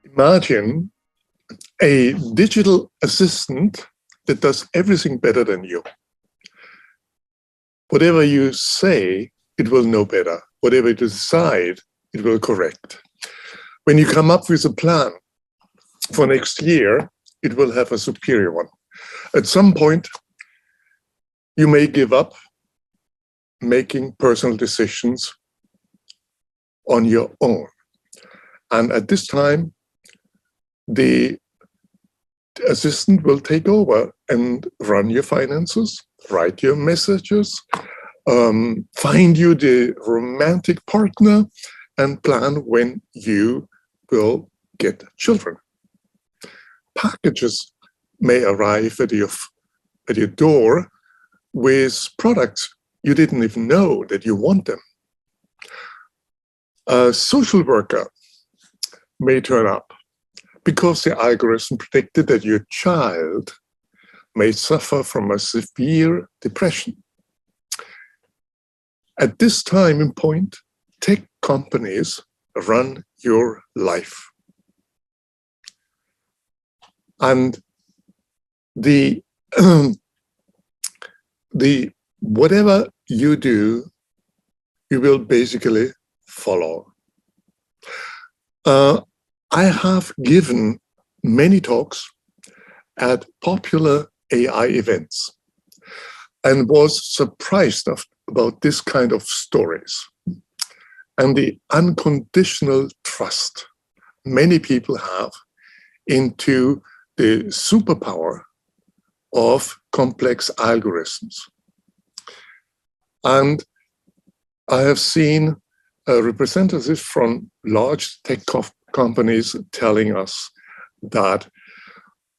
Imagine a digital assistant that does everything better than you. Whatever you say, it will know better. Whatever you decide, it will correct. When you come up with a plan for next year, it will have a superior one. At some point, you may give up making personal decisions on your own. And at this time, the assistant will take over and run your finances, write your messages, find you the romantic partner, and plan when you will get children. Packages may arrive at your door with products you didn't even know that you want them. A social worker may turn up because the algorithm predicted that your child may suffer from a severe depression. At this time and point, tech companies run your life. And the whatever you do, you will basically follow. I have given many talks at popular AI events and was surprised about this kind of stories and the unconditional trust many people have into the superpower of complex algorithms. And I have seen representatives from large tech companies telling us that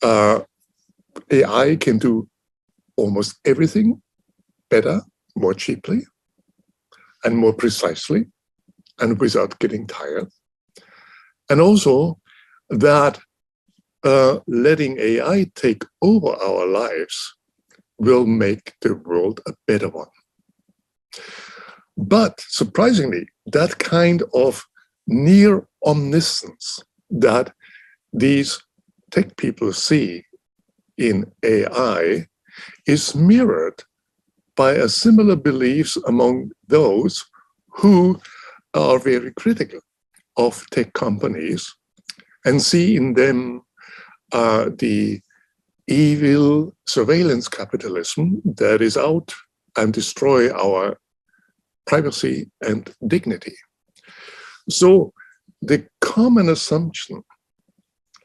AI can do almost everything better, more cheaply, and more precisely, and without getting tired. And also that letting AI take over our lives will make the world a better one. But surprisingly, that kind of near omniscience that these tech people see in AI is mirrored by a similar beliefs among those who are very critical of tech companies and see in them the evil surveillance capitalism that is out and destroy our privacy and dignity. So the common assumption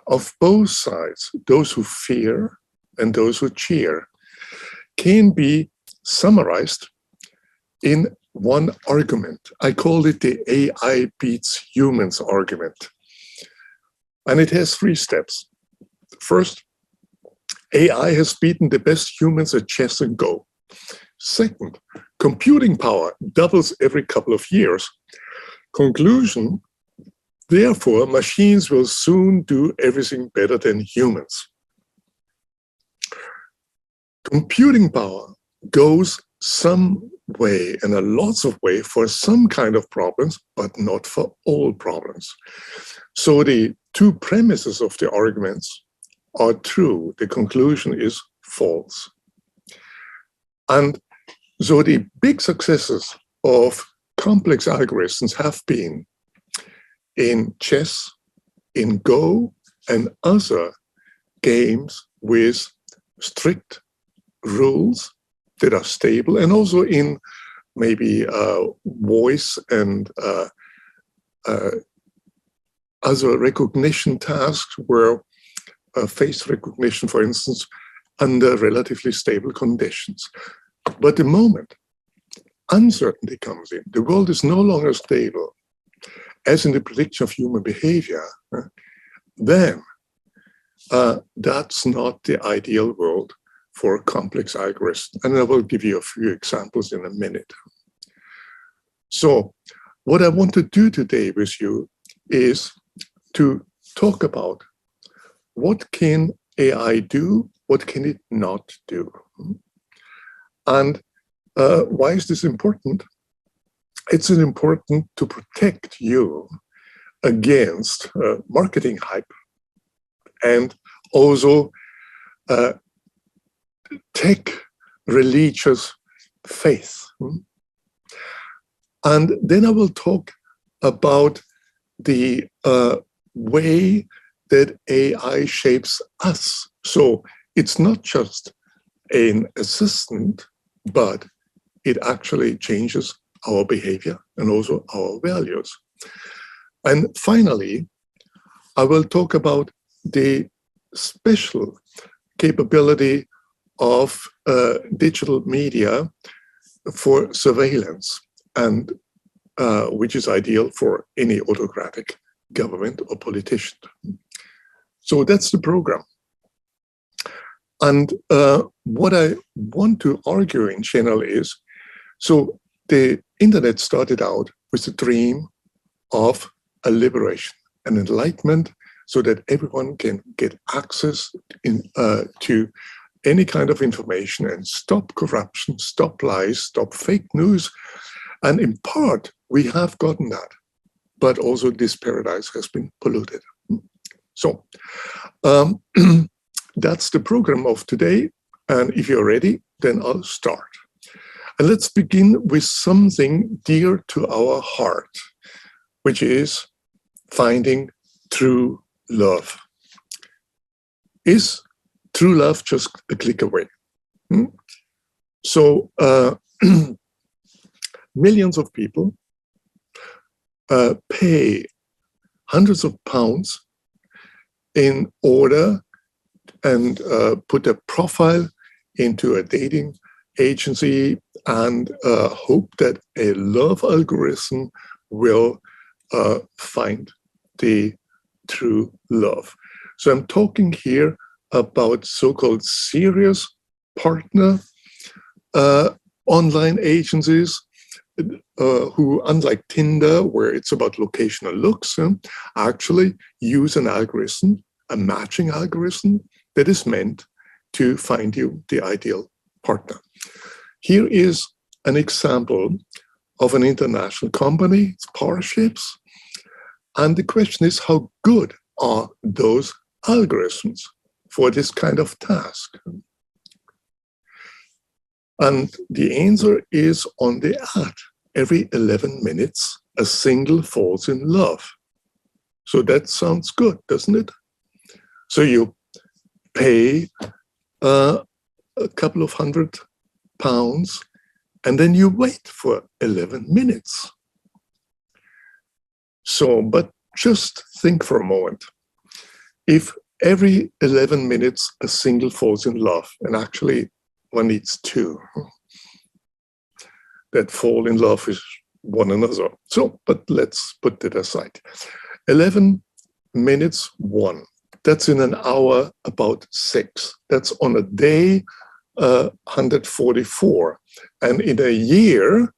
of both sides, those who fear and those who cheer, can be summarized in one argument. I call it the AI beats humans argument. And it has 3 steps. First, AI has beaten the best humans at chess and Go. Second, computing power doubles every couple of years. Conclusion, therefore, machines will soon do everything better than humans. Computing power goes some way and a lots of way for some kind of problems, but not for all problems. So the 2 premises of the arguments are true. The conclusion is false. And so the big successes of complex algorithms have been in chess, in Go, and other games with strict rules that are stable, and also in maybe voice and other recognition tasks where face recognition, for instance, under relatively stable conditions. But the moment uncertainty comes in, the world is no longer stable, as in the prediction of human behavior, then that's not the ideal world for complex algorithms. And I will give you a few examples in a minute. So what I want to do today with you is to talk about what can AI do, what can it not do? And Why is this important? It's important to protect you against marketing hype and also tech religious faith. And then I will talk about the way that AI shapes us. So it's not just an assistant, but it actually changes our behavior and also our values. And finally, I will talk about the special capability of digital media for surveillance, and which is ideal for any autocratic government or politician. So that's the program. And what I want to argue in general is, so the internet started out with the dream of a liberation, an enlightenment, so that everyone can get access to any kind of information and stop corruption, stop lies, stop fake news. And in part, we have gotten that, but also this paradise has been polluted. So that's the program of today. And if you're ready, then I'll start. And let's begin with something dear to our heart, which is finding true love. Is true love just a click away? So millions of people pay hundreds of pounds in order and put a profile into a dating agency and hope that a love algorithm will find the true love. So I'm talking here about so-called serious partner online agencies who, unlike Tinder, where it's about locational looks, actually use an algorithm, a matching algorithm that is meant to find you the ideal partner. Here is an example of an international company, it's Parships. And the question is, how good are those algorithms for this kind of task? And the answer is on the ad. Every 11 minutes, a single falls in love. So that sounds good, doesn't it? So you pay a couple of £100, and then you wait for 11 minutes. So, but just think for a moment. If every 11 minutes a single falls in love, and actually one needs two that fall in love with one another. So, but let's put that aside. 11 minutes, one. That's in an hour, about 6. That's on a day, 144. And in a year,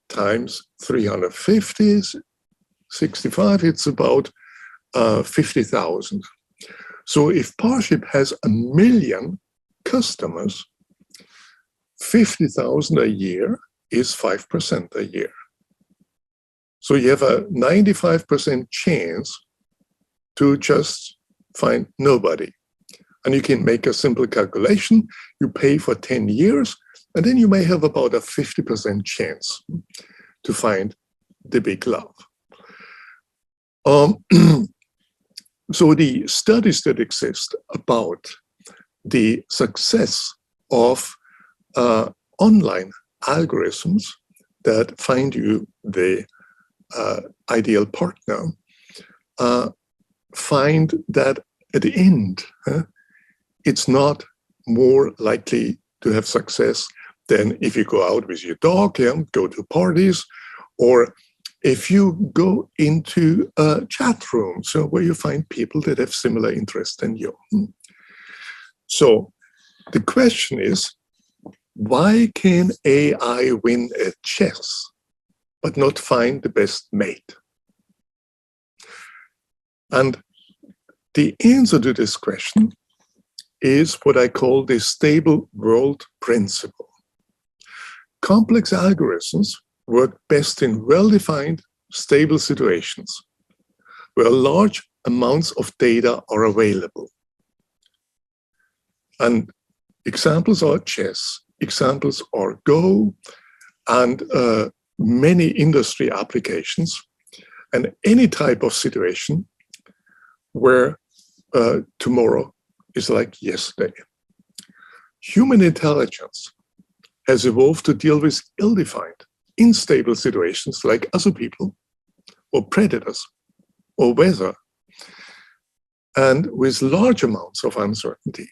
times 350, 65, it's about 50,000. So if Parship has 1 million customers, 50,000 a year is 5% a year. So you have a 95% chance to just find nobody. And you can make a simple calculation. You pay for 10 years, and then you may have about a 50% chance to find the big love. So the studies that exist about the success of online algorithms that find you the ideal partner find that at the end, it's not more likely to have success than if you go out with your dog, go to parties, or if you go into a chat room, so where you find people that have similar interests than you. So the question is, why can AI win at chess but not find the best mate? And the answer to this question is what I call the stable world principle. complex algorithms work best in well-defined, stable situations where large amounts of data are available. And examples are chess, examples are Go, and many industry applications, and any type of situation where tomorrow is like yesterday. Human intelligence has evolved to deal with ill-defined, unstable situations like other people, or predators, or weather, and with large amounts of uncertainty.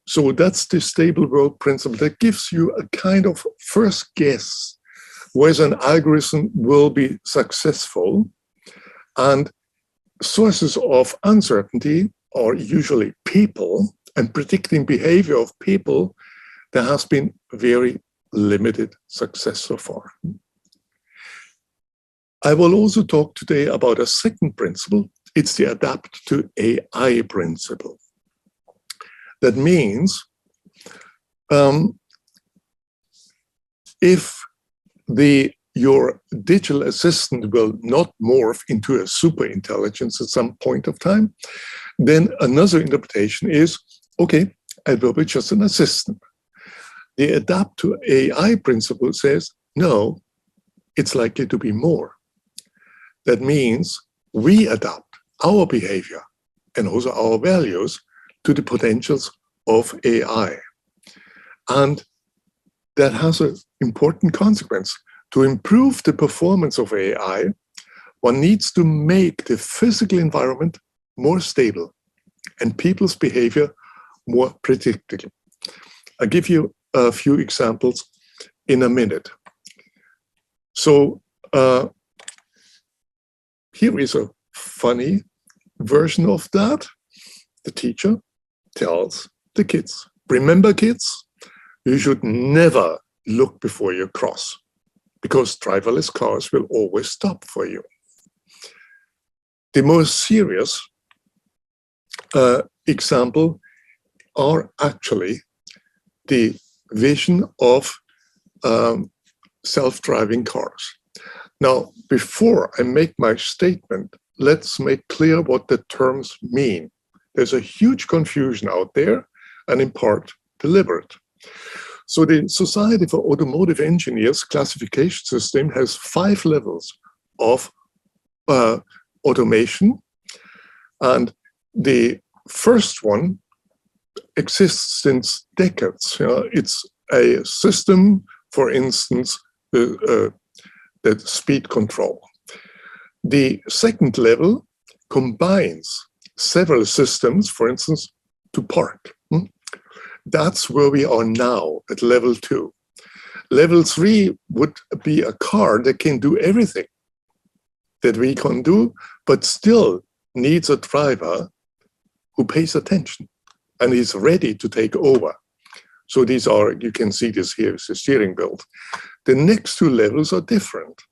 So that's the stable world principle that gives you a kind of first guess whether an algorithm will be successful. And sources of uncertainty are usually people, and predicting behavior of people, there has been very limited success so far. I will also talk today about a second principle. It's the adapt to AI principle. That means if your digital assistant will not morph into a super intelligence at some point of time, then another interpretation is, okay, it will be just an assistant. The adapt to AI principle says, no, it's likely to be more. That means we adapt our behavior and also our values to the potentials of AI. And that has an important consequence. To improve the performance of AI, one needs to make the physical environment more stable and people's behavior more predictable. I'll give you a few examples in a minute. So here is a funny version of that. The teacher tells the kids, remember kids, you should never look before you cross, because driverless cars will always stop for you. The most serious example are actually the vision of self-driving cars. Now, before I make my statement, let's make clear what the terms mean. There's a huge confusion out there, and in part deliberate. So the Society for Automotive Engineers classification system has 5 levels of automation. And the first one exists since decades. It's a system, for instance, that speed control. The second level combines several systems, for instance, to park. That's where we are now at level 2. Level 3 would be a car that can do everything that we can do, but still needs a driver who pays attention and is ready to take over. So these are, you can see this here is the steering wheel. The next 2 levels are different.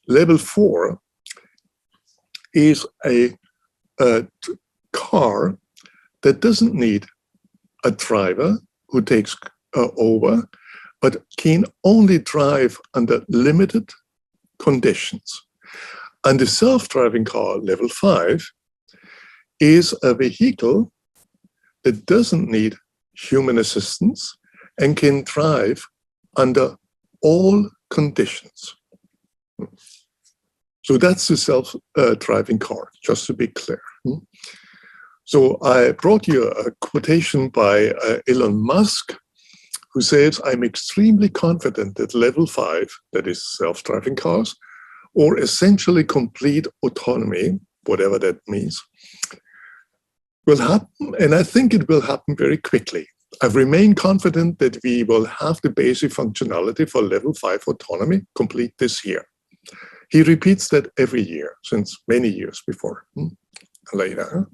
Level 4 is a car that doesn't need a driver who takes over, but can only drive under limited conditions. And the self-driving car, level 5, is a vehicle that doesn't need human assistance and can drive under all conditions. So that's the self-driving car, just to be clear. So I brought you a quotation by Elon Musk, who says, I'm extremely confident that level 5, that is self-driving cars, or essentially complete autonomy, whatever that means, will happen, and I think it will happen very quickly. I remain confident that we will have the basic functionality for level 5 autonomy complete this year. He repeats that every year, since many years before, later.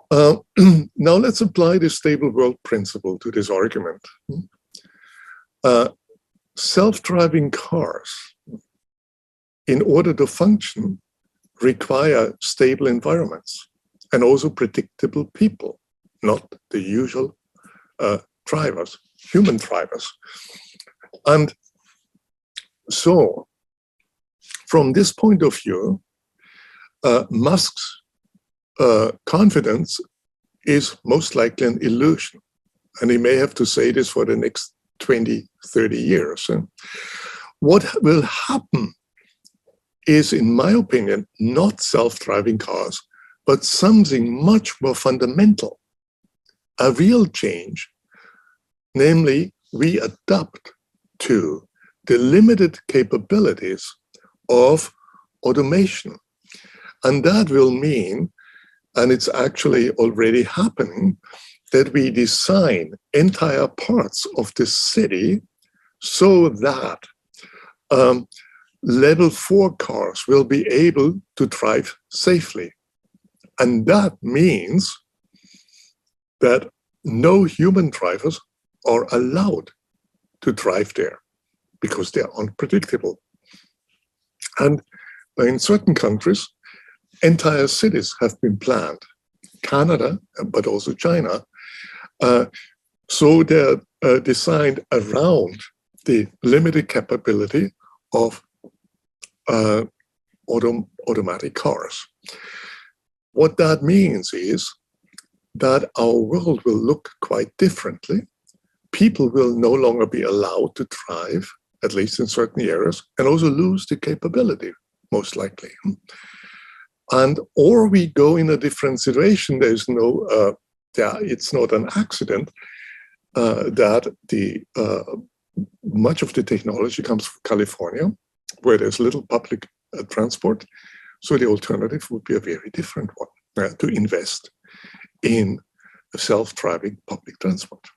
Now let's apply the stable world principle to this argument. Self-driving cars, in order to function, require stable environments and also predictable people, not the usual drivers human drivers. And so, from this point of view, Musk's confidence is most likely an illusion. And he may have to say this for the next 20, 30 years. What will happen is, in my opinion, not self-driving cars, but something much more fundamental, a real change. Namely, we adapt to the limited capabilities of automation. And that will mean, and it's actually already happening, that we design entire parts of the city so that level 4 cars will be able to drive safely. And that means that no human drivers are allowed to drive there because they're unpredictable. And in certain countries, entire cities have been planned, Canada, but also China. So they're designed around the limited capability of automatic cars. What that means is that our world will look quite differently. People will no longer be allowed to drive, at least in certain areas, and also lose the capability, most likely. And or we go in a different situation. There's no, it's not an accident that much of the technology comes from California, where there's little public transport. So the alternative would be a very different one, to invest in self-driving public transport,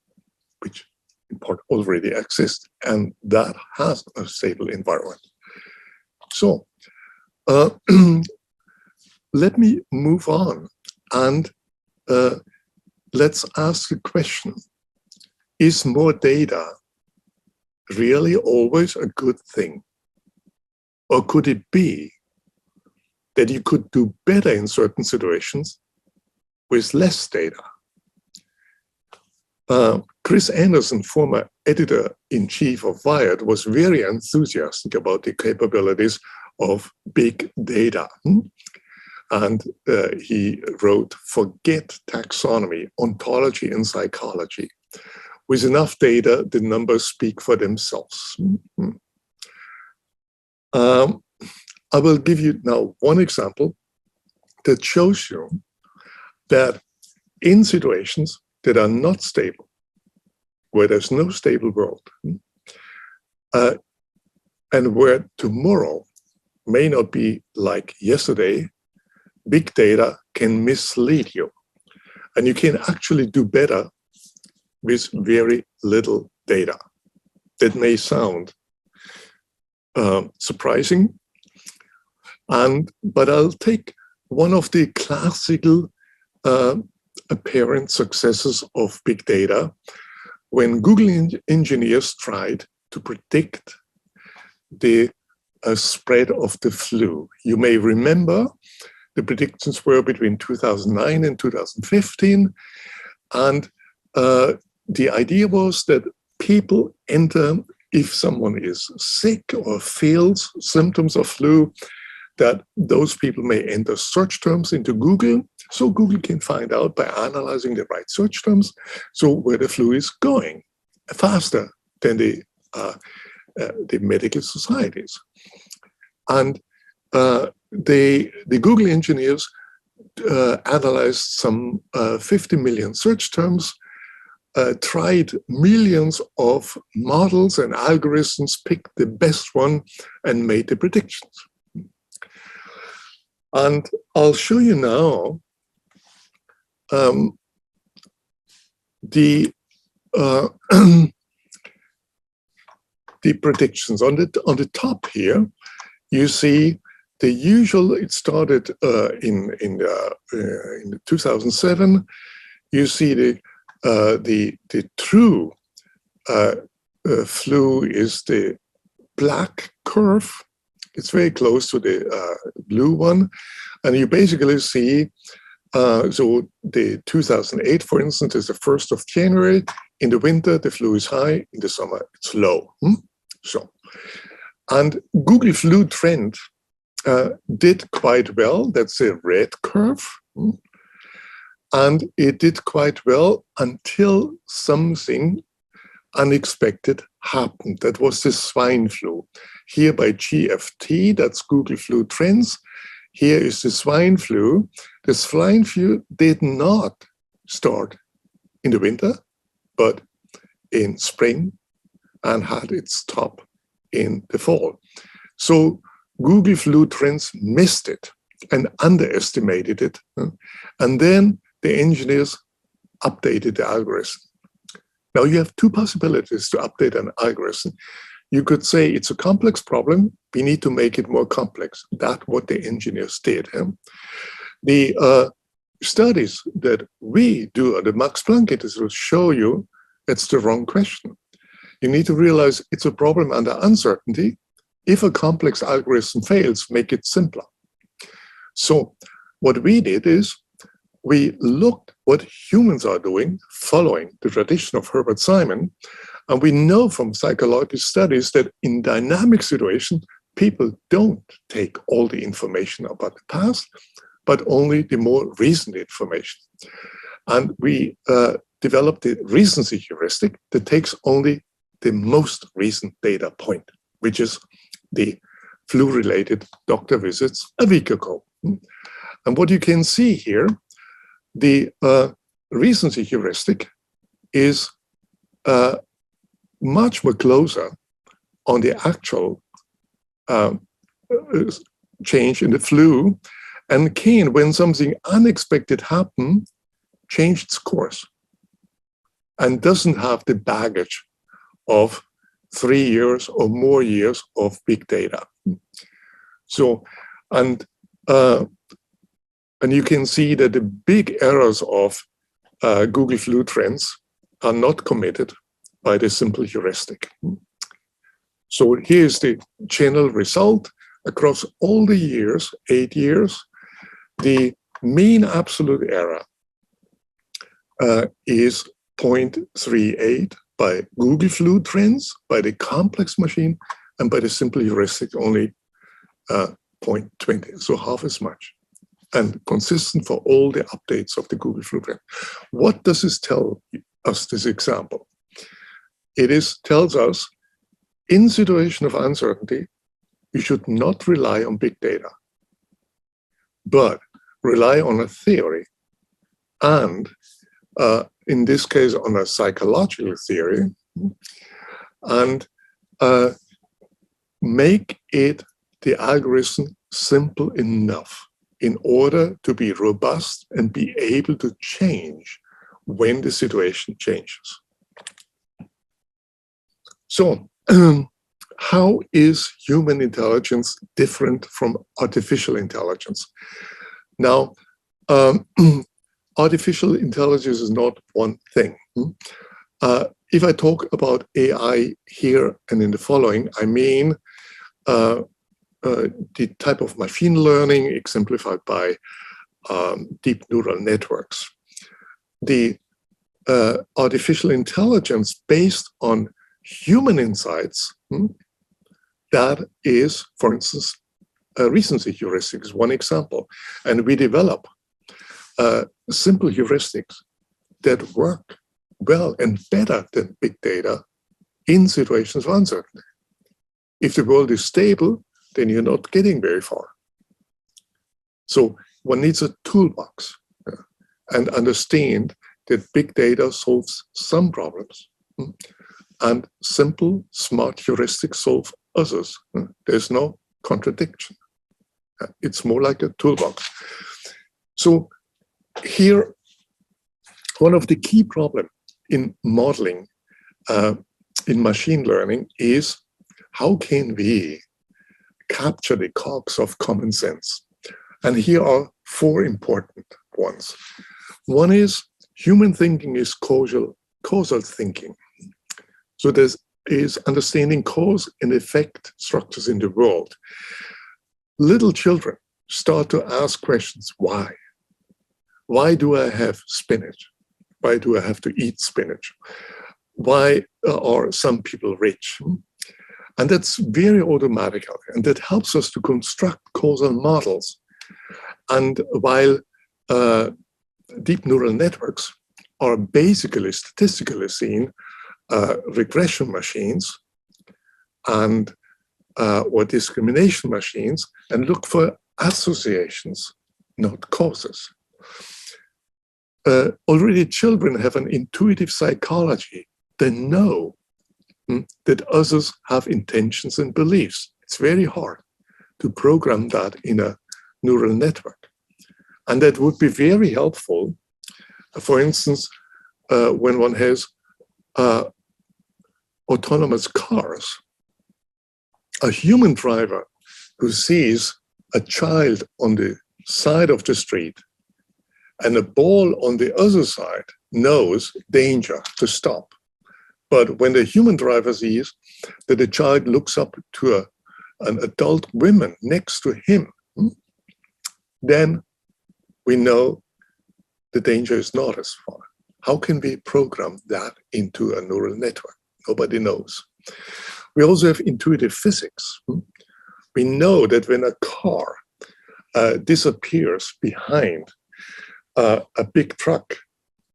which in part already exists, and that has a stable environment. So let me move on, and let's ask the question, is more data really always a good thing? Or could it be that you could do better in certain situations with less data? Chris Anderson, former editor-in-chief of Wired, was very enthusiastic about the capabilities of big data. And he wrote, "Forget taxonomy, ontology, and psychology. With enough data, the numbers speak for themselves." I will give you now one example that shows you that in situations that are not stable, where there's no stable world, and where tomorrow may not be like yesterday, big data can mislead you. And you can actually do better with very little data. That may sound surprising, but I'll take one of the classical apparent successes of big data, when Google engineers tried to predict the spread of the flu. You may remember the predictions were between 2009 and 2015, and the idea was that people enter, if someone is sick or feels symptoms of flu, that those people may enter search terms into Google, so Google can find out by analyzing the right search terms, so where the flu is going faster than the medical societies. And the Google engineers analyzed some 50 million search terms, tried millions of models and algorithms, picked the best one, and made the predictions. And I'll show you now the predictions. On the top here, you see the usual. It started in 2007. You see the true flu is the black curve. It's very close to the blue one, and you basically see So the 2008, for instance, is the 1st of January. In the winter, the flu is high. In the summer, it's low. So, and Google Flu Trend did quite well. That's the red curve. And it did quite well until something unexpected happened. That was the swine flu. Here by GFT, that's Google Flu Trends. Here is the swine flu. The swine flu did not start in the winter, but in spring, and had its top in the fall. So Google Flu Trends missed it and underestimated it. And then the engineers updated the algorithm. Now you have two possibilities to update an algorithm. You could say it's a complex problem. We need to make it more complex. That's what the engineers did. The studies that we do at the Max Planck Institute will show you it's the wrong question. You need to realize it's a problem under uncertainty. If a complex algorithm fails, make it simpler. So what we did is we looked what humans are doing, following the tradition of Herbert Simon, and we know from psychological studies that in dynamic situations, people don't take all the information about the past, but only the more recent information. And we developed the recency heuristic that takes only the most recent data point, which is the flu-related doctor visits a week ago. And what you can see here, the recency heuristic is much more closer on the actual change in the flu, and can, when something unexpected happens, change its course and doesn't have the baggage of 3 years or more years of big data. So, and you can see that the big errors of Google Flu Trends are not committed by the simple heuristic. So here's the general result across all the years, 8 years. The mean absolute error is 0.38 by Google Flu Trends, by the complex machine, and by the simple heuristic only 0.20, so half as much, and consistent for all the updates of the Google Flu Trend. What does this tell us, this example? It tells us, in situation of uncertainty, you should not rely on big data, but rely on a theory, and in this case, on a psychological theory, and make it, the algorithm, simple enough in order to be robust and be able to change when the situation changes. So, how is human intelligence different from artificial intelligence? Now, artificial intelligence is not one thing. If I talk about AI here and in the following, I mean the type of machine learning exemplified by deep neural networks. The artificial intelligence based on human insights, that is, for instance, recency heuristic is one example. And we develop simple heuristics that work well and better than big data in situations of uncertainty. If the world is stable, then you're not getting very far. So one needs a toolbox and understand that big data solves some problems and simple, smart heuristics solve others. There's no contradiction. It's more like a toolbox. So here, one of the key problems in modeling, in machine learning, is how can we capture the cogs of common sense? And here are 4 important ones. One is human thinking is causal thinking. So there is understanding cause and effect structures in the world. Little children start to ask questions, why? why do I have spinach? Why do I have to eat spinach? Why are some people rich? And that's very automatic, and that helps us to construct causal models. And while deep neural networks are basically statistically seen regression machines and or discrimination machines, and look for associations, not causes. Already children have an intuitive psychology. They know that others have intentions and beliefs. It's very hard to program that in a neural network. And that would be very helpful, for instance, when one has autonomous cars. A human driver who sees a child on the side of the street and a ball on the other side knows danger to stop. But when the human driver sees that the child looks up to an adult woman next to him, then we know the danger is not as far. How can we program that into a neural network? Nobody knows. We also have intuitive physics. We know that when a car disappears behind a big truck,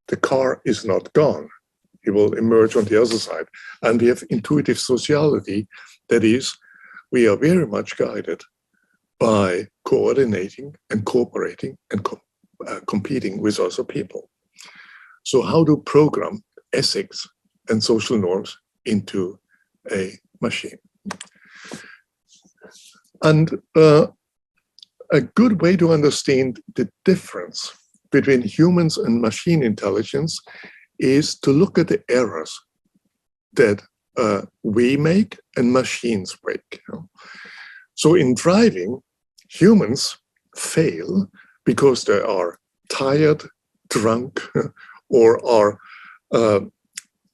the car is not gone. It will emerge on the other side. And we have intuitive sociality. That is, we are very much guided by coordinating and cooperating and competing with other people. So how to program ethics and social norms into a machine? And a good way to understand the difference between humans and machine intelligence is to look at the errors that we make and machines make. So in driving, humans fail because they are tired, drunk, or are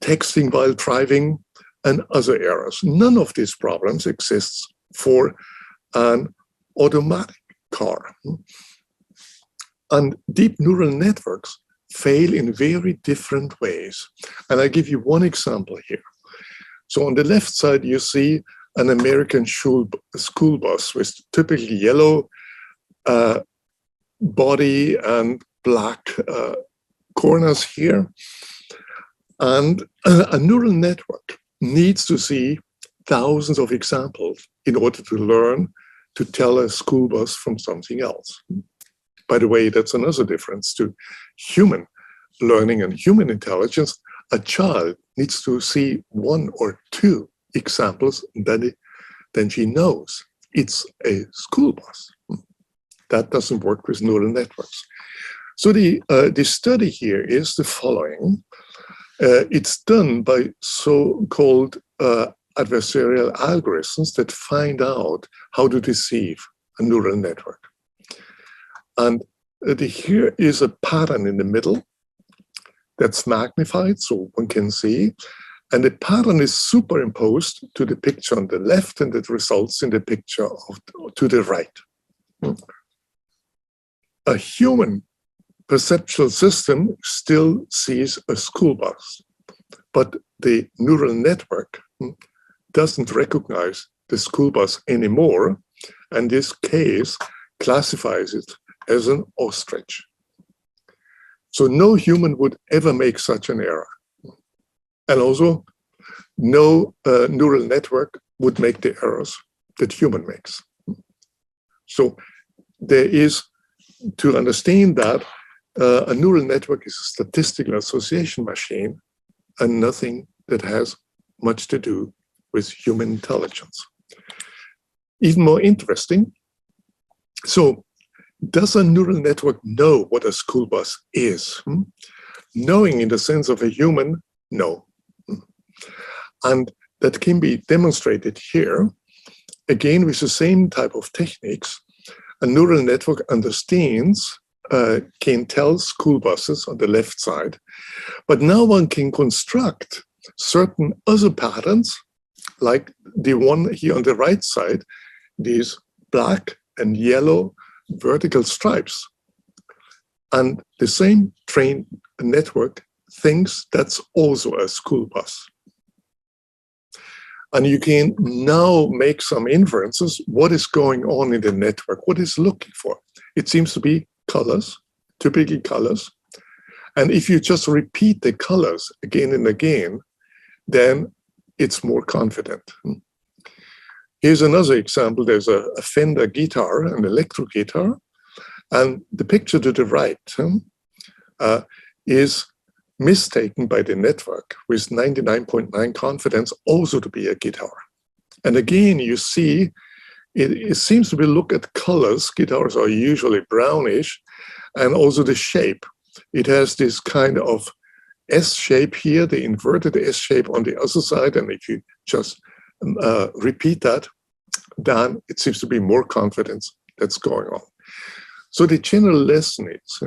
texting while driving, and other errors. None of these problems exists for an automatic car. And deep neural networks fail in very different ways. And I give you one example here. So on the left side, you see an American school bus with typically yellow body and black corners here. And a neural network needs to see thousands of examples in order to learn to tell a school bus from something else. By the way, that's another difference to human learning and human intelligence. A child needs to see one or two examples, and then she knows it's a school bus. That doesn't work with neural networks. So the study here is the following. It's done by so-called adversarial algorithms that find out how to deceive a neural network. And here is a pattern in the middle that's magnified so one can see. And the pattern is superimposed to the picture on the left, and it results in the picture to the right. A human perceptual system still sees a school bus, but the neural network doesn't recognize the school bus anymore, and this case classifies it as an ostrich. So no human would ever make such an error. And also, no neural network would make the errors that human makes. So there is, to understand that, a neural network is a statistical association machine and nothing that has much to do with human intelligence. Even more interesting, so does a neural network know what a school bus is? Knowing in the sense of a human, no. And that can be demonstrated here, again with the same type of techniques. A neural network understands, can tell school buses on the left side, but now one can construct certain other patterns, like the one here on the right side, these black and yellow vertical stripes. And the same train network thinks that's also a school bus. And you can now make some inferences. What is going on in the network? What is looking for? It seems to be colors, typically colors. And if you just repeat the colors again and again, then it's more confident. Here's another example. There's a Fender guitar, an electric guitar. And the picture to the right is mistaken by the network with 99.9 confidence also to be a guitar. And again, you see, it seems to be look at colors. Guitars are usually brownish, and also the shape. It has this kind of S shape here, the inverted S shape on the other side. And if you just repeat that, then it seems to be more confidence that's going on. So the general lesson is,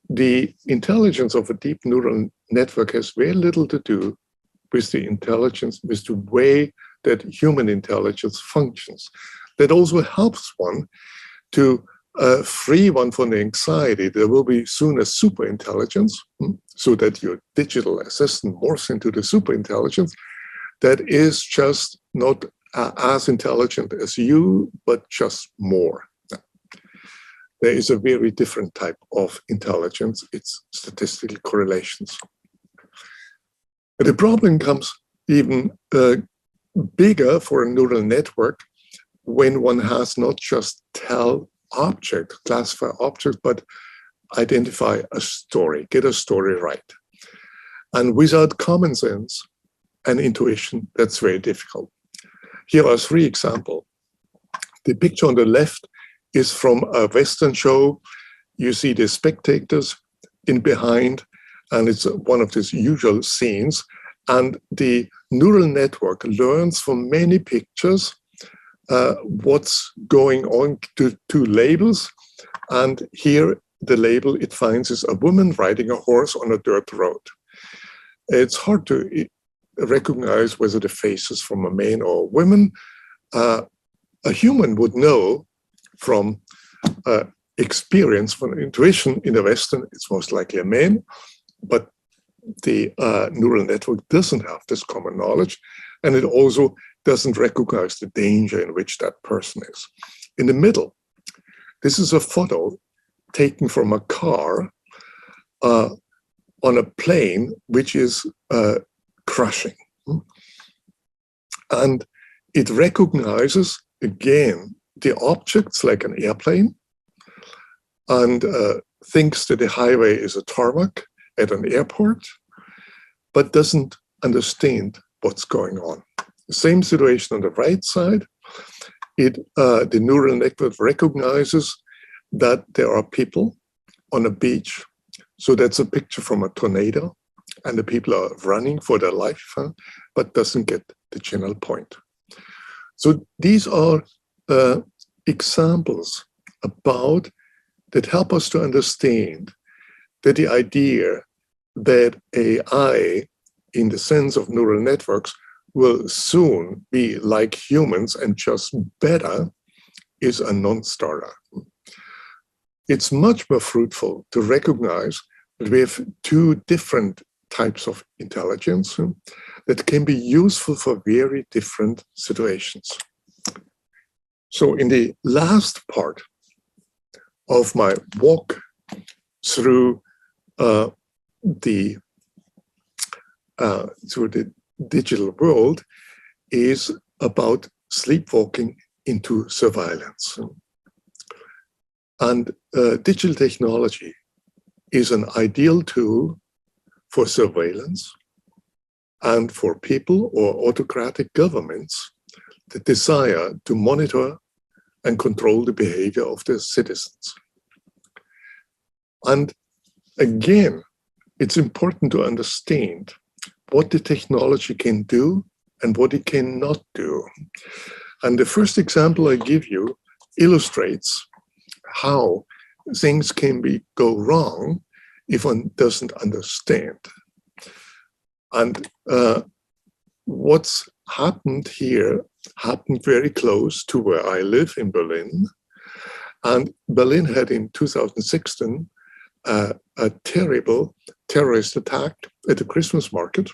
the intelligence of a deep neural network has very little to do with the intelligence, with the way that human intelligence functions. That also helps one to free one from the anxiety. There will be soon a super intelligence, so that your digital assistant morphs into the super intelligence that is just not as intelligent as you, but just more. There is a very different type of intelligence. It's statistical correlations. But the problem comes even bigger for a neural network when one has not just tell object, classify objects, but identify a story, get a story right. And without common sense and intuition, that's very difficult. Here are 3 examples. The picture on the left is from a Western show. You see the spectators in behind, and it's one of these usual scenes. And the neural network learns from many pictures what's going on to labels. And here, the label it finds is a woman riding a horse on a dirt road. It's hard to recognize whether the face is from a man or a woman. A human would know from experience, from intuition in the Western, it's most likely a man, but the neural network doesn't have this common knowledge, and it also doesn't recognize the danger in which that person is. In the middle, this is a photo taken from a car on a plane which is crashing. And it recognizes, again, the objects like an airplane, and thinks that the highway is a tarmac at an airport, but doesn't understand what's going on. The same situation on the right side. The neural network recognizes that there are people on a beach. So that's a picture from a tornado, and the people are running for their life, but doesn't get the general point. So these are examples about that help us to understand that the idea that AI, in the sense of neural networks, will soon be like humans and just better is a non-starter. It's much more fruitful to recognize that we have 2 different types of intelligence that can be useful for very different situations. So in the last part of my walk through the digital world is about sleepwalking into surveillance. And digital technology is an ideal tool for surveillance and for people or autocratic governments that desire to monitor and control the behavior of their citizens. And again, it's important to understand what the technology can do and what it cannot do. And the first example I give you illustrates how things can go wrong if one doesn't understand. And what's happened here happened very close to where I live in Berlin. And Berlin had in 2016 a terrible terrorist attack at the Christmas market.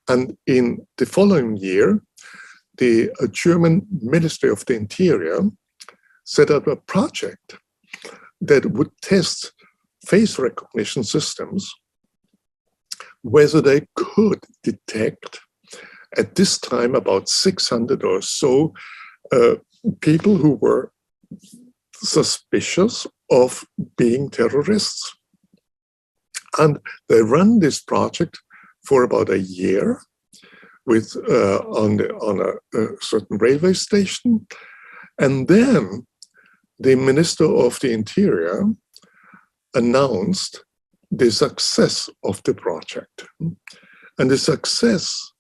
And in the following year, the German Ministry of the Interior set up a project that would test face recognition systems, whether they could detect at this time about 600 or so people who were suspicious of being terrorists. And they ran this project for about a year with on a certain railway station. And then the Minister of the Interior announced the success of the project. And the success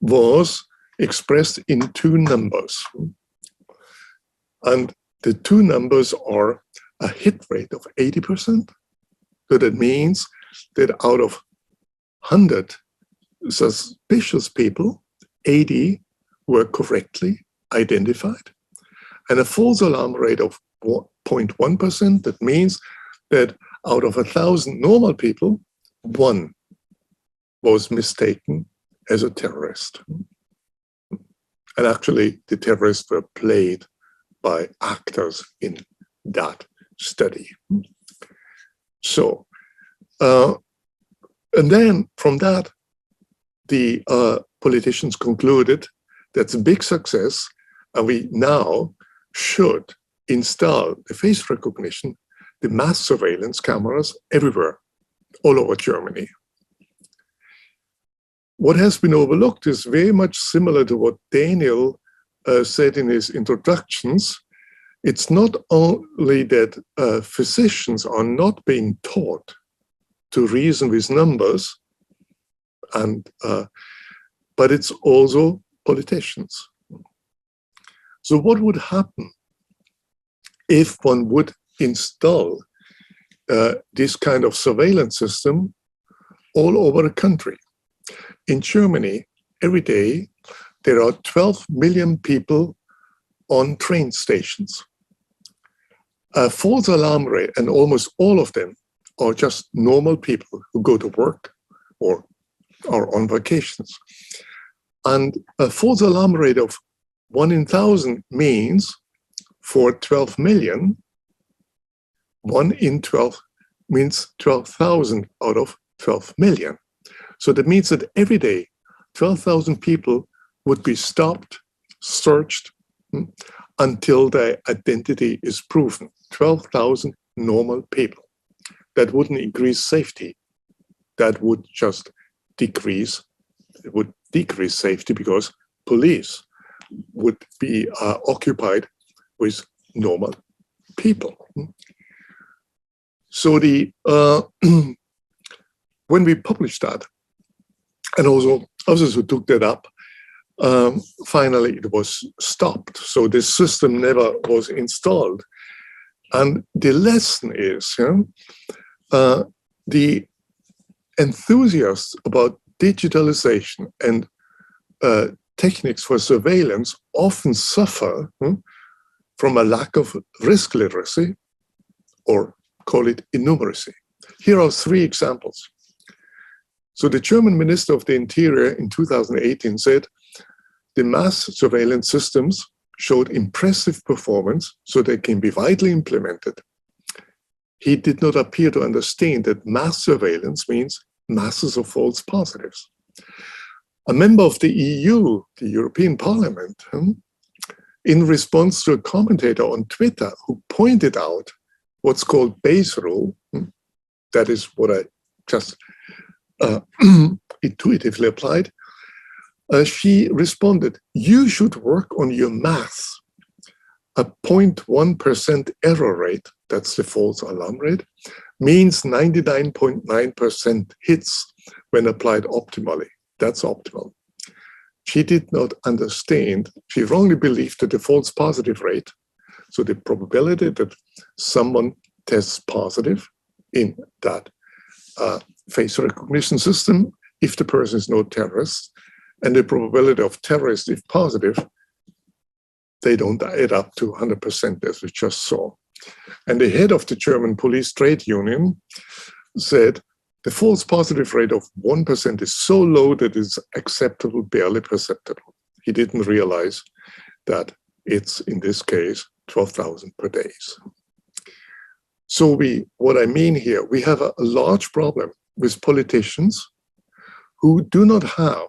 was expressed in two numbers. And the two numbers are a hit rate of 80%. So that means that out of 100 suspicious people, 80 were correctly identified. And a false alarm rate of 0.1%, that means that out of 1,000 normal people, 1 was mistaken as a terrorist. And actually, the terrorists were played by actors in that study. So, and then from that, the politicians concluded that's a big success, and we now should install the face recognition, the mass surveillance cameras everywhere, all over Germany. What has been overlooked is very much similar to what Daniel said in his introductions. It's not only that physicians are not being taught to reason with numbers, and but it's also politicians. So what would happen if one would install this kind of surveillance system all over the country? In Germany, every day, there are 12 million people on train stations. A false alarm rate, and almost all of them are just normal people who go to work or are on vacations. And a false alarm rate of 1 in 1,000 means for 12 million, 1 in 12 means 12,000 out of 12 million. So that means that every day, 12,000 people would be stopped, searched, until their identity is proven. 12,000 normal people. That wouldn't increase safety. That would just decrease, it would decrease safety because police would be occupied with normal people. So the when we published that, and also others who took that up, finally it was stopped. So this system never was installed. And the lesson is, the enthusiasts about digitalization and techniques for surveillance often suffer from a lack of risk literacy, or call it innumeracy. Here are 3 examples. So the German Minister of the Interior in 2018 said, the mass surveillance systems showed impressive performance, so they can be widely implemented. He did not appear to understand that mass surveillance means masses of false positives. A member of the EU, the European Parliament, in response to a commentator on Twitter who pointed out what's called Bayes rule, that is what I just intuitively applied, she responded, you should work on your math. A 0.1% error rate, that's the false alarm rate, means 99.9% hits when applied optimally. That's optimal. She did not understand, she wrongly believed that the false positive rate, so the probability that someone tests positive in that face recognition system, if the person is no terrorist, and the probability of terrorist if positive, they don't add up to 100%, as we just saw. And the head of the German police trade union said, the false positive rate of 1% is so low that it's acceptable, barely perceptible. He didn't realize that it's, in this case, 12,000 per day. So what I mean here, we have a large problem with politicians who do not have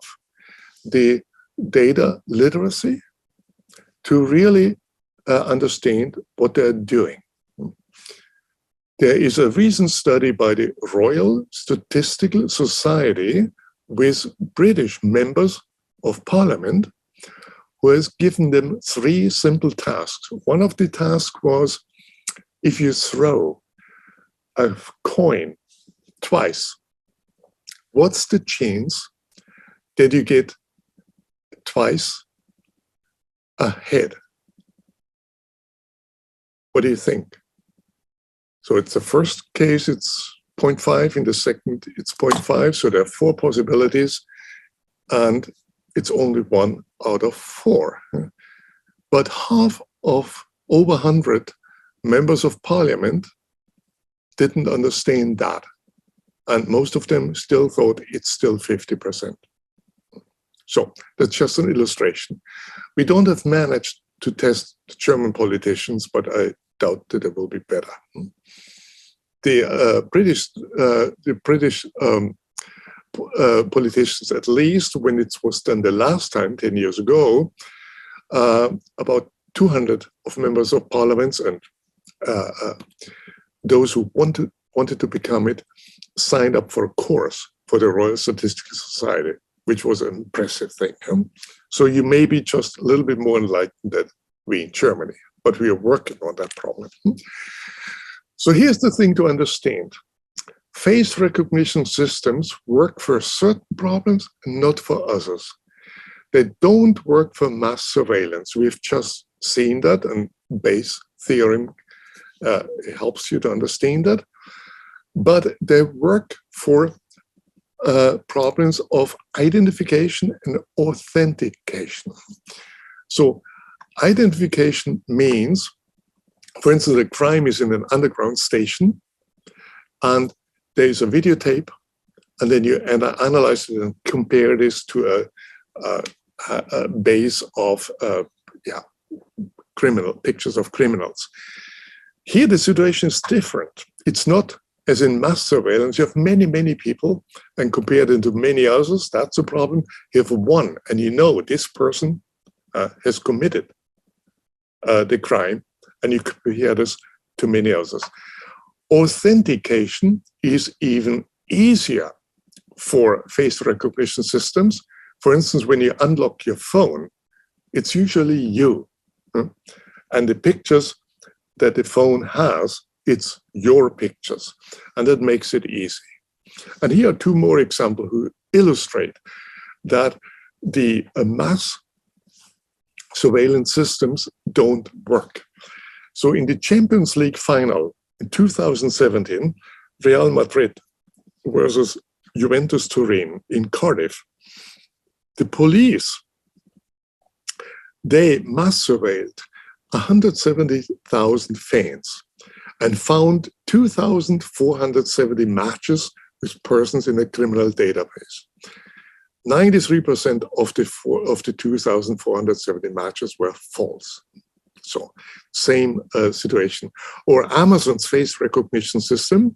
the data literacy to really understand what they're doing. There is a recent study by the Royal Statistical Society with British members of parliament who has given them 3 simple tasks. One of the tasks was, if you throw a coin twice, what's the chance that you get twice a head? What do you think? So it's the first case, it's 0.5. In the second, it's 0.5. So there are 4 possibilities, and it's only 1 out of 4. But half of over 100 members of parliament didn't understand that. And most of them still thought it's still 50%. So that's just an illustration. We don't have managed to test the German politicians, but I doubt that it will be better. The British politicians, at least when it was done the last time, 10 years ago, about 200 of members of parliaments and those who wanted to become it signed up for a course for the Royal Statistical Society, which was an impressive thing. So you may be just a little bit more enlightened than we in Germany, but we are working on that problem. So here's the thing to understand. Face recognition systems work for certain problems and not for others. They don't work for mass surveillance. We've just seen that, and Bayes' theorem helps you to understand that. But they work for problems of identification and authentication. So identification means, for instance, a crime is in an underground station, and there is a videotape, and then you analyze it and compare this to a base of pictures of criminals. Here the situation is different. It's not as in mass surveillance. You have many, many people, and compared into many others, that's a problem. You have one, and you know this person has committed the crime, and you compare this to many others. Authentication is even easier for face recognition systems. For instance, when you unlock your phone, it's usually you. And the pictures that the phone has, it's your pictures. And that makes it easy. And here are 2 more examples who illustrate that the mass surveillance systems don't work. So in the Champions League final in 2017, Real Madrid versus Juventus Turin in Cardiff, the police, they mass surveilled 170,000 fans and found 2,470 matches with persons in a criminal database. 93% of the 2,470 matches were false. So same situation. Or Amazon's face recognition system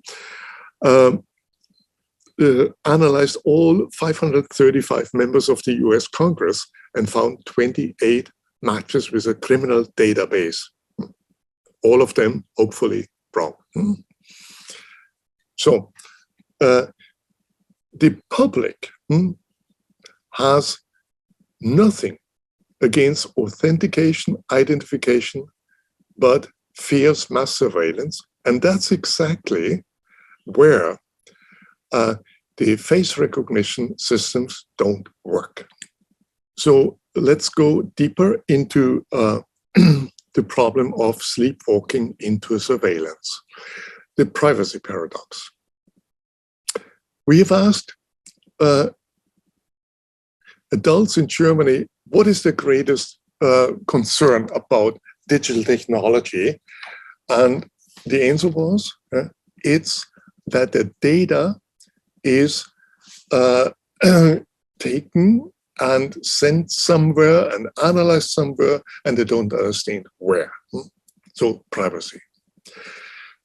analyzed all 535 members of the US Congress and found 28 matches with a criminal database. All of them, hopefully, wrong. So the public has nothing against authentication, identification, but fears mass surveillance. And that's exactly where the face recognition systems don't work. So let's go deeper into the problem of sleepwalking into surveillance, the privacy paradox. We have asked adults in Germany, what is the greatest concern about digital technology? And the answer was, it's that the data is taken and sent somewhere and analyzed somewhere, and they don't understand where. So privacy.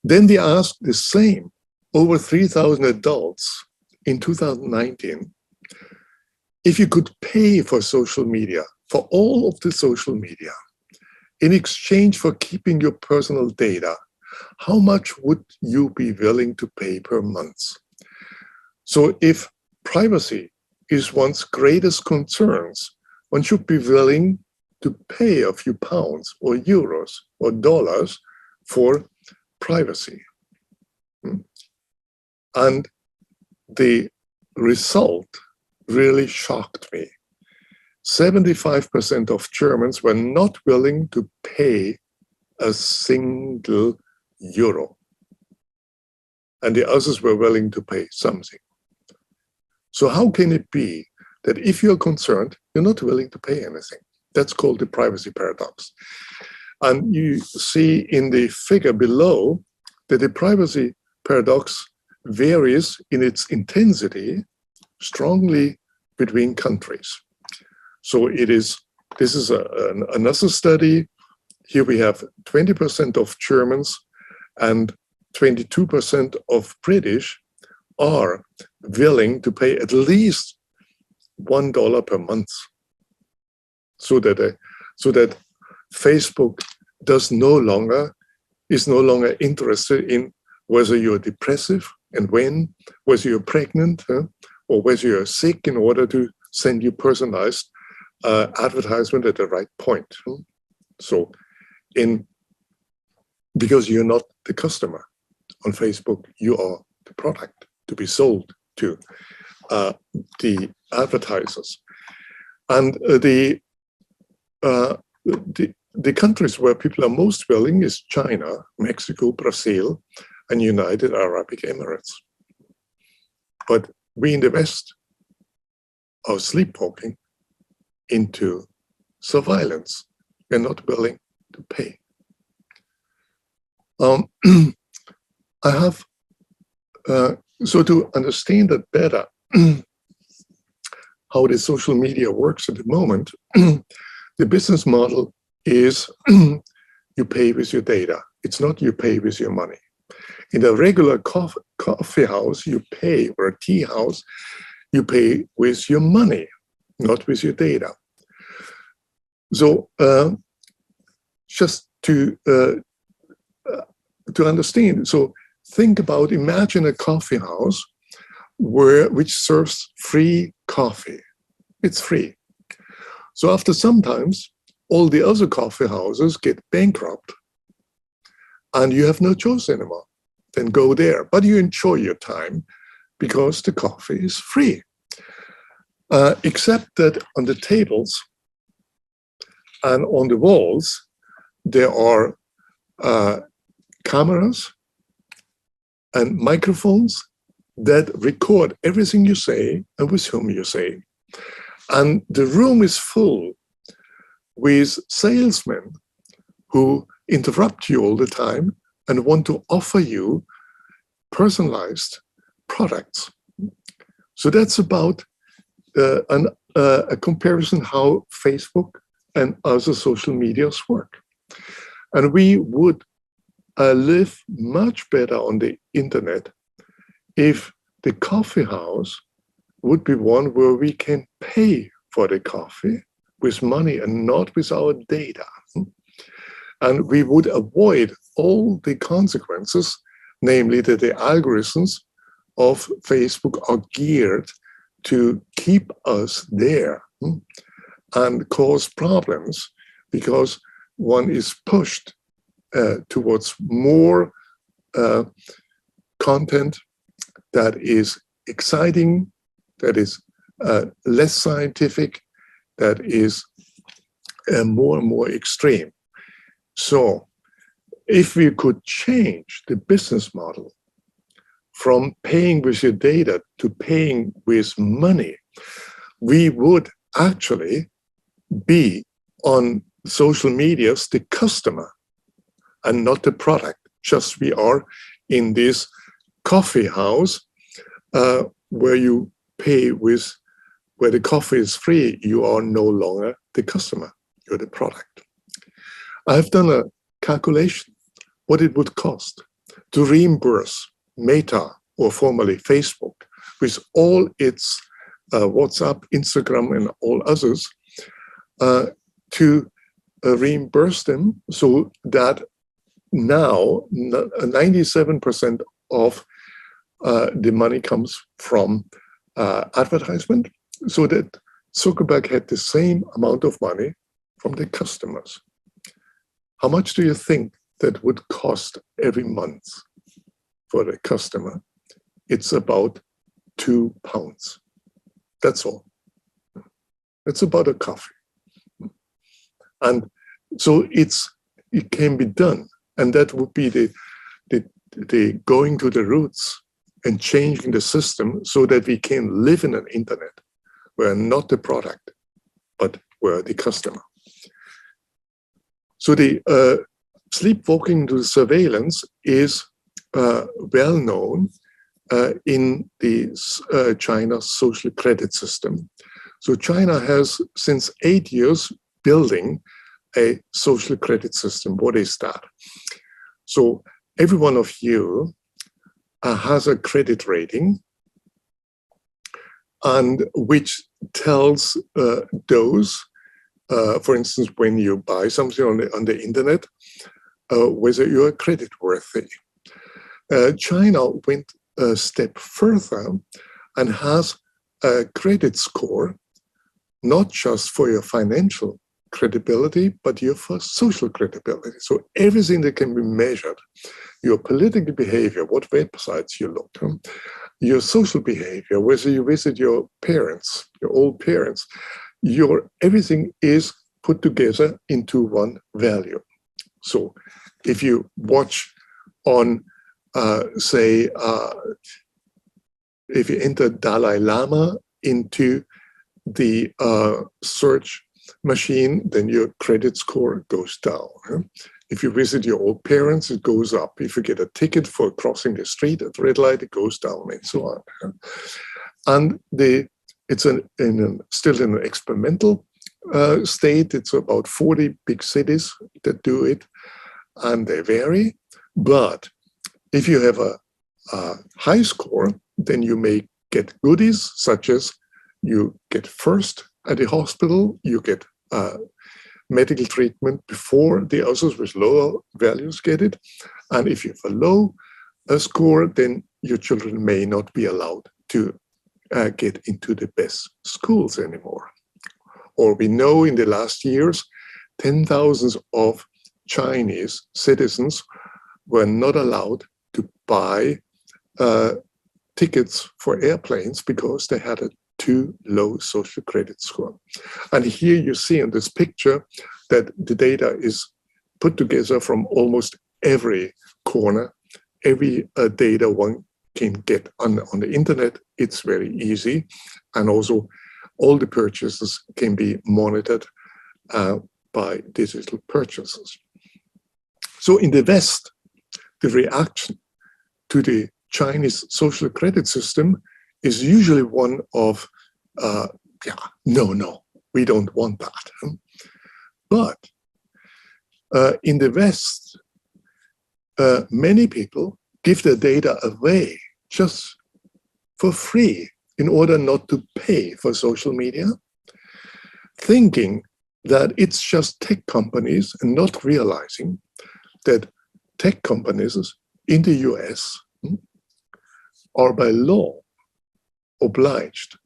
Then they asked the same, over 3,000 adults in 2019, if you could pay for social media, for all of the social media, in exchange for keeping your personal data, how much would you be willing to pay per month? So if privacy is one's greatest concerns, one should be willing to pay a few pounds or euros or dollars for privacy. And the result really shocked me. 75% of Germans were not willing to pay a single euro. And the others were willing to pay something. So how can it be that if you're concerned, you're not willing to pay anything? That's called the privacy paradox. And you see in the figure below that the privacy paradox varies in its intensity strongly between countries. So this is another study. Here we have 20% of Germans and 22% of British are willing to pay at least $1 per month, so that Facebook is no longer interested in whether you're depressive and when, whether you're pregnant, or whether you're sick, in order to send you personalized advertisement at the right point. So, because you're not the customer on Facebook, you are the product to be sold to the advertisers. And the countries where people are most willing is China, Mexico, Brazil, and United Arab Emirates. But we in the West are sleepwalking into surveillance. We're not willing to pay. I have, so to understand that better, how the social media works at the moment, the business model is you pay with your data. It's not you pay with your money. In a regular coffee house, you pay, or a tea house, you pay with your money, not with your data. So just to understand, so think about, imagine a coffee house which serves free coffee. It's free. So after sometimes, all the other coffee houses get bankrupt and you have no choice anymore. Then go there, but you enjoy your time because the coffee is free. Except that on the tables and on the walls, there are cameras and microphones that record everything you say and with whom you say. And the room is full with salesmen who interrupt you all the time and want to offer you personalized products. So that's about a comparison how Facebook and other social medias work. And we would live much better on the internet if the coffee house would be one where we can pay for the coffee with money and not with our data. And we would avoid all the consequences, namely that the algorithms of Facebook are geared to keep us there and cause problems, because one is pushed towards more content that is exciting, that is less scientific, that is more and more extreme. So if we could change the business model from paying with your data to paying with money, we would actually be on social medias the customer, and not the product. Just we are in this coffee house where you pay with, where the coffee is free, you are no longer the customer, you're the product. I've done a calculation what it would cost to reimburse Meta, or formerly Facebook, with all its WhatsApp, Instagram, and all others, to reimburse them so that now 97% of the money comes from advertisement, so that Zuckerberg had the same amount of money from the customers. How much do you think that would cost every month for the customer? It's about £2. That's all. It's about a coffee. And so it can be done. And that would be the going to the roots and changing the system so that we can live in an internet where not the product, but where the customer. So the sleepwalking to surveillance is well known in the China social credit system. So China has, since 8 years, building a social credit system. What is that? So every one of you has a credit rating, and which tells those, for instance, when you buy something on the internet, whether you are credit worthy. China went a step further and has a credit score, not just for your financial credibility, but your for social credibility. So everything that can be measured, your political behavior, what websites you look at, your social behavior, whether you visit your parents, your old parents, everything is put together into one value. So if you watch on, say, if you enter Dalai Lama into the search machine, then your credit score goes down. If you visit your old parents, it goes up. If you get a ticket for crossing the street at red light, it goes down, and so on. And it's still in an experimental state. It's about 40 big cities that do it, and they vary. But if you have a high score, then you may get goodies, such as you get first at the hospital, you get medical treatment before the others with lower values get it. And if you have a low score, then your children may not be allowed to get into the best schools anymore. Or we know in the last years, 10,000 of Chinese citizens were not allowed to buy tickets for airplanes because they had a too low social credit score. And here you see in this picture that the data is put together from almost every corner, every data one can get on the internet. It's very easy. And also all the purchases can be monitored by digital purchases. So in the West, the reaction to the Chinese social credit system is usually one of, no, we don't want that. But in the West, many people give their data away just for free in order not to pay for social media, thinking that it's just tech companies and not realizing that tech companies in the US are by law obliged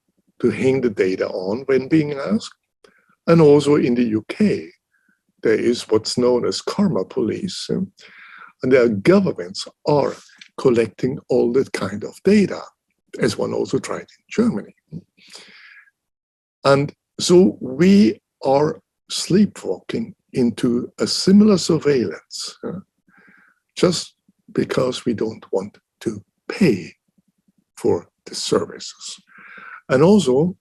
to hang the data on when being asked. And also in the UK, there is what's known as karma police, and their governments are collecting all that kind of data, as one also tried in Germany. And so we are sleepwalking into a similar surveillance just because we don't want to pay for the services. And also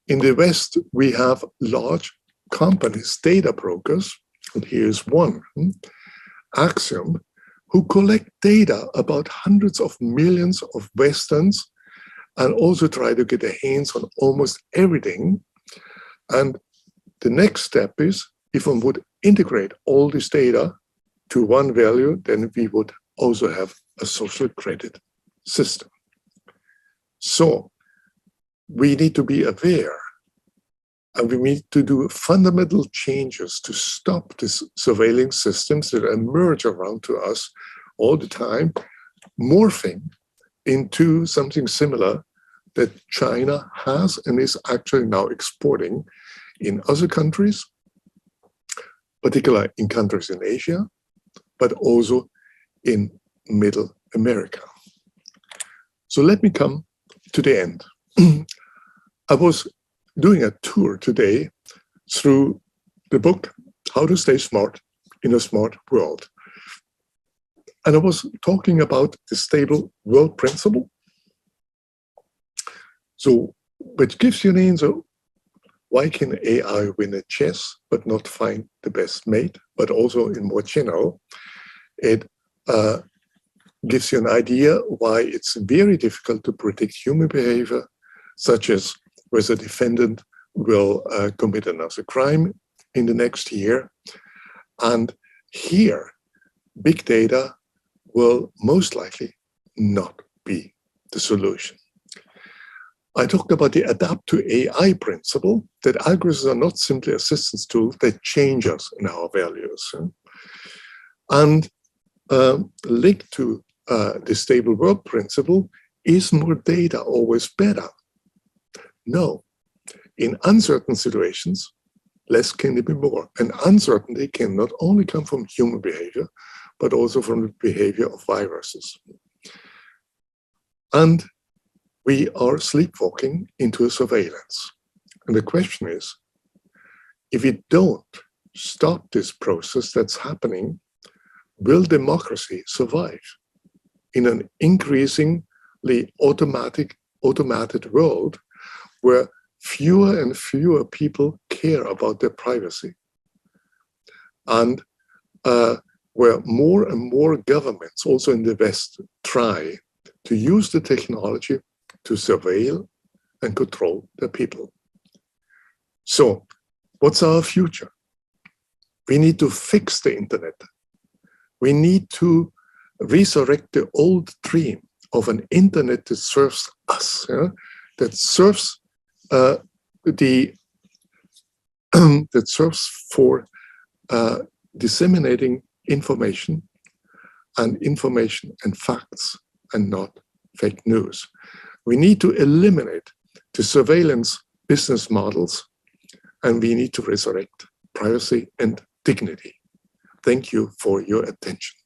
in the West, we have large companies, data brokers, and here's one. Axiom, who collect data about hundreds of millions of Westerns and also try to get their hands on almost everything. And the next step is, if one would integrate all this data to one value, then we would also have a social credit system. So we need to be aware, and we need to do fundamental changes to stop these surveillance systems that emerge around to us all the time, morphing into something similar that China has and is actually now exporting in other countries, particularly in countries in Asia, but also in Middle America. So let me come to the end. I was doing a tour today through the book, How to Stay Smart in a Smart World. And I was talking about the stable world principle. So, which gives you an answer, why can AI win at chess but not find the best mate? But also in more general, it gives you an idea why it's very difficult to predict human behavior, such as whether a defendant will commit another crime in the next year. And here, big data will most likely not be the solution. I talked about the adapt to AI principle, that algorithms are not simply assistance tools, they change us in our values. And linked to the stable world principle, is more data always better? No. In uncertain situations, less can be more. And uncertainty can not only come from human behavior, but also from the behavior of viruses. And we are sleepwalking into a surveillance. And the question is, if we don't stop this process that's happening, will democracy survive in an increasingly automated world where fewer and fewer people care about their privacy, and where more and more governments, also in the West, try to use the technology to surveil and control the people? So, what's our future? We need to fix the internet. We need to resurrect the old dream of an internet that serves us, that serves that serves for disseminating information and facts, and not fake news. We need to eliminate the surveillance business models, and we need to resurrect privacy and dignity. Thank you for your attention.